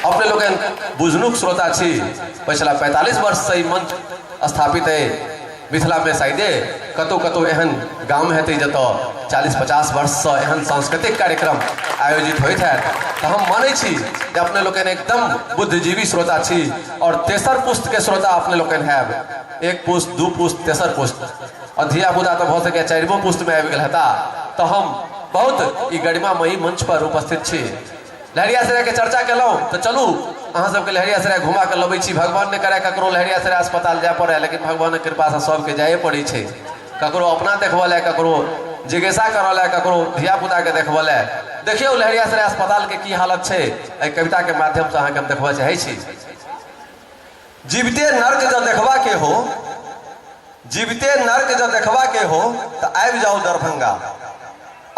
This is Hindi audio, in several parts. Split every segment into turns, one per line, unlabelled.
अपने लोग बुझनुक श्रोता छी पिछला 45 वर्ष से मंच स्थापित है मिथिला में शायदे कतौ कतौ एहन गाम हेतै जतौ 40-50 वर्ष से एहन सांस्कृतिक कार्यक्रम आयोजित होइत है। तो हम मानै छी कि अपने लोग एकदम बुद्धिजीवी श्रोता छी और तेसर पुस्त के श्रोता अपने लोग है। एक पुस्त, दू पुस्त, तेसर पुस्त और धिया पुता तो बहुत सके 4वां पुस्त में आबि गेल हेता। तो हम बहुत ई गरिमामयी मंच पर उपस्थित छी। लहरियासराय के चर्चा केलौं तो चलू अहाँ सबके लहरियासराय घुमा के लबै छी। भगवान ने करे ककरो लहरियासराय अस्पताल जाय पड़े, लेकिन भगवान के कृपा से सबके जाए पड़ै छै। ककरो अपना देखबले, ककरो जिज्ञासा करले, ककरो धिया पुता के देखबले। देखियो लहरियासराय अस्पताल के की हालत छै, एहि कविता के माध्यम से अहाँ के हम देखबा चाहै छी। जीविते नर्क जो देखबा के हो, जीविते नर्क जो देखबा के हो तो आबि जाओ दरभंगा।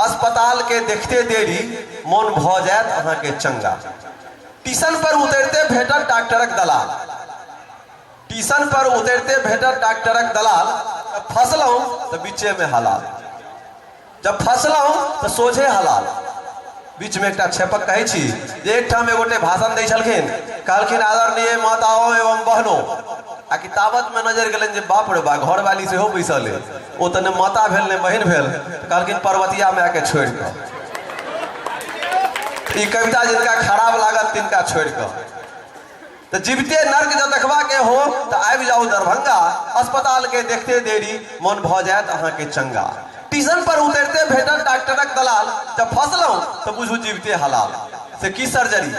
अस्पताल के देखते देरी मन भ जायत अहाँ के चंगा। स्टेशन पर उतरते भेटत डॉक्टरक दलाल, स्टेशन पर उतरते भेटत डॉक्टरक दलाल। फसलौं तो बीचे में हलाल, जब फसलौं तो सोझे हलाल। बीच में एक छेपक कहे छी जे एक ठाम एगोटे भाषण दै छलखिन, कहलखिन आदरणीय माताओं एवं बहनों। आ किताबत में नजर गेलन जे बाप रे बा घर वाली से हो बैसल है, ओ तो ने माता भेल ने बहन भेल। कहलखिन पर्वतिया में आके छोड़ कर, ई कविता जिनका खराब लागत तिनका छोड़ कर। तो जीविते नर्क जो देखबा के हो तो आबि जाओ दरभंगा। अस्पताल के देखते देरी मन भ जायत अहाँ के चंगा। स्टेशन पर उतरते भेटत डॉक्टरक दलाल। जब फसलौं तो बुझू जीविते हलाल। से की सर्जरी,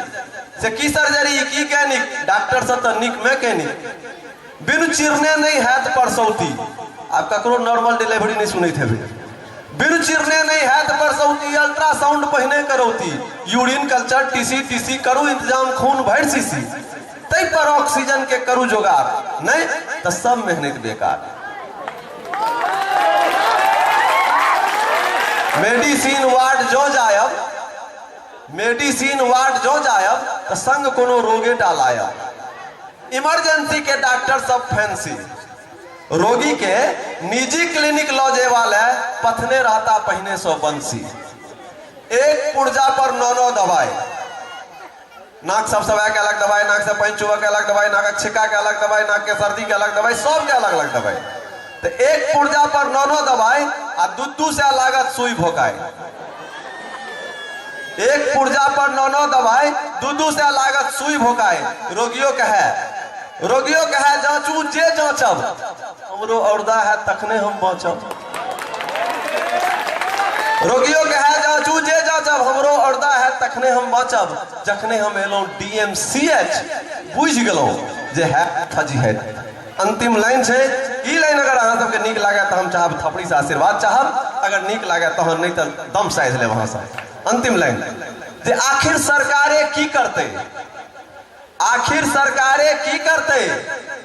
से की सर्जरी, की कैनिक, डॉक्टर सब तो निक मैकेनिक। बिनु चिरने नहीं हैत परसौती। आप ककरो नॉर्मल डिलीवरी नहीं सुनैत हेबै। बिनु चिरने नहीं हैत परसौती, अल्ट्रासाउंड पहिने करौती। यूरिन कल्चर, टीसी करू इंतजाम, खून भर सीसी। तै पर ऑक्सीजन के करू जोगाड़, नहीं तो सब मेहनत बेकार। मेडिसिन वार्ड जो जायब, मेडिसिन वार्ड जो जायब तो संग कोनो रोगे डालायब। इमरजेंसी के डॉक्टर सब फैंसी, रोगी के निजी क्लिनिक लॉजे वाले पथने रहता पहिने सो बंसी। एक पुर्जा पर 9 दवाई, नाक सब सवाय के अलग दवाई, नाक से पैंच चुबा के अलग दवाई, नाक छिका के अलग दवाई, नाक के सर्दी के अलग दवाई, सब के अलग अलग दवाई। तो एक पुर्जा पर 9 दवाई आ दूध से लागत सुई भोकाय। एक पुर्जा पर 9 दवाई, दूध से लागत सुई भोकाय। रोगियों के है जांचू जे जांचब, हमरो औरदा है तखने हम बचब। रोगियों के है जांचू जे जांचब, हमरो औरदा है तखने हम बचब। जखने हम एलौं DMCH बुझ गेलौं जे है फजी है। अंतिम लाइन है ई लाइन, अगर अहाँ सबके नीक लागे तो हम चाहब थपड़ी से आशीर्वाद चाहब, अगर नीक लागे तहन नहीं तो दम साइज ले वहां से। अंतिम लाइन जे आखिर सरकारे की करते, आखिर सरकारे की करते,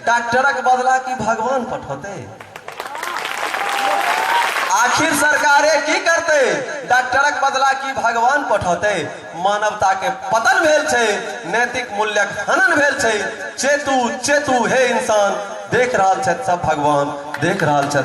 डॉक्टरक बदला की भगवान पठौते। आखिर सरकारे की करते, डॉक्टरक बदला की भगवान पठौते। मानवता के पतन भेल छै, नैतिक मूल्यक हनन भेल छै। चेतु चेतु हे इंसान, देख रहल छथि सब भगवान, देख रहल छथि।